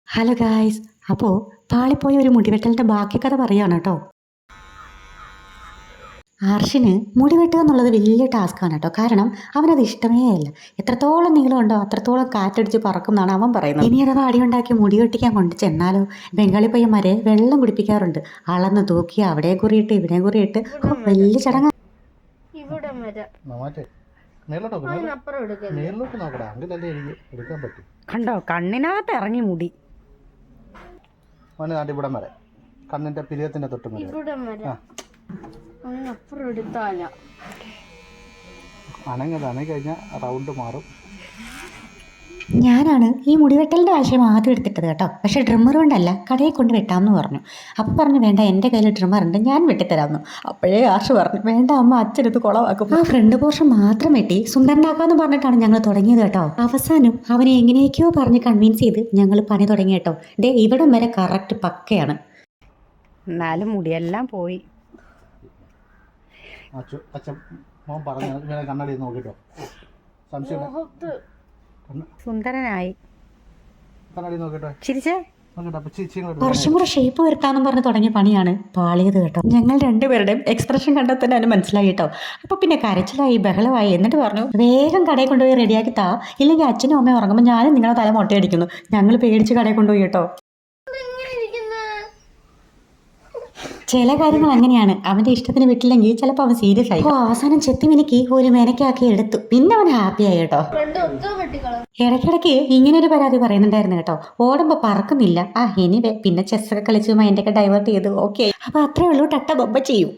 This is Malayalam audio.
ഹലോ ഗായ്സ്, അപ്പോൾ പാളിപ്പോയ ഒരു മുടിവെട്ടലിൻ്റെ ബാക്കി കഥ പറയുകയാണ് കേട്ടോ. ആർഷിന് മുടി വെട്ടുക എന്നുള്ളത് വലിയ ടാസ്ക്കാണ് കേട്ടോ. കാരണം അവനത് ഇഷ്ടമേ അല്ല. എത്രത്തോളം നീളമുണ്ടോ അത്രത്തോളം കാറ്റടിച്ച് പറക്കും എന്നാണ് അവൻ പറയുന്നത്. ഇനി അഥവാ അടിയുണ്ടാക്കി മുടി വെട്ടിക്കാൻ കൊണ്ട് ചെന്നാലോ, ബംഗാളി പയ്യന്മാരെ വെള്ളം കുടിപ്പിക്കാറുണ്ട്. അളന്ന് തൂക്കി അവിടെ കുറിയിട്ട് ഇവിടെ കുറിയിട്ട് വലിയ ചടങ്ങ്. കണ്ടോ, കണ്ണിനകത്ത് ഇറങ്ങി മുടി. കണ്ണിന്റെ പിരിയത്തിന്റെ തൊട്ട് അണങ്ങി കഴിഞ്ഞാൽ റൗണ്ട് മാറും. ഞാനാണ് ഈ മുടിവെട്ടലിൻ്റെ ആശയം ആദ്യം എടുത്തിട്ടത് കേട്ടോ. പക്ഷേ ഡ്രിമ്മർ കൊണ്ടല്ല, കടയിൽ കൊണ്ട് വെട്ടാമെന്ന് പറഞ്ഞു. അപ്പോൾ പറഞ്ഞു വേണ്ട, എൻ്റെ കയ്യിൽ ഡ്രിമ്മർ ഉണ്ട്, ഞാൻ വെട്ടിത്തരാമെന്ന്. അപ്പോഴേ ആർഷ് പറഞ്ഞു വേണ്ട അമ്മ, അച്ഛനത് കുളവാക്കും. ആ ഫ്രണ്ട് പോർഷൻ മാത്രം വെട്ടി സുന്ദരനാക്കാമെന്ന് പറഞ്ഞിട്ടാണ് ഞങ്ങൾ തുടങ്ങിയത് കേട്ടോ. അവസാനം അവനെ എങ്ങനെയൊക്കെയോ പറഞ്ഞ് കൺവിൻസ് ചെയ്ത് ഞങ്ങൾ പണി തുടങ്ങി കേട്ടോ. ദേ ഇവിടം വരെ കറക്റ്റ് പക്കയാണ്. എന്നാലും മുടിയെല്ലാം പോയി. അച്ഛൻ മോൻ പറഞ്ഞു കണ്ണടി നോക്കിട്ടോ, സംശയം സുന്ദരനായി. കണ്ണടി നോക്കിട്ടോ, ചിരിച്ചേ. കുറച്ചും കൂടെ ഷേപ്പ് വരുത്താന്നും പറഞ്ഞ് തുടങ്ങിയ പണിയാണ് പാളിയത് കേട്ടോ. ഞങ്ങൾ രണ്ടുപേരുടെയും എക്സ്പ്രഷൻ കണ്ടാൽ തന്നെ അതിന് മനസ്സിലായി കേട്ടോ. അപ്പോൾ പിന്നെ കരച്ചിലായി, ബഹളമായി. എന്നിട്ട് പറഞ്ഞു വേഗം കടയിൽ കൊണ്ടുപോയി റെഡിയാക്കി താ, ഇല്ലെങ്കിൽ അച്ഛനും അമ്മയും ഉറങ്ങുമ്പോൾ ഞാനും നിങ്ങളെ തല മൊട്ടയടിക്കുന്നു. ഞങ്ങൾ പേടിച്ച് കടയിൽ കൊണ്ടുപോയി കേട്ടോ. ചില കാര്യങ്ങൾ അങ്ങനെയാണ്, അവൻ്റെ ഇഷ്ടത്തിന് വിട്ടില്ലെങ്കിൽ ചിലപ്പോൾ അവൻ സീരിയസ് ആയി. അവസാനം ചെത്തിമിനിക്ക് ഒരു മെനക്കാക്കി എടുത്തു. പിന്നെ അവൻ ഹാപ്പി ആയി കേട്ടോ. ഇടയ്ക്കിടയ്ക്ക് ഇങ്ങനെ ഒരു പരാതി പറയുന്നുണ്ടായിരുന്നു കേട്ടോ, ഓടുമ്പോൾ പറക്കുന്നില്ല. എനിവേ പിന്നെ ചെസ്സൊക്കെ കളിച്ച് മൈൻഡൊക്കെ ഡൈവേർട്ട് ചെയ്തു. ഓക്കെ, അപ്പോൾ അത്രേ ഉള്ളൂ. ടട്ട ബൊബ്ബ ചെയ്യും.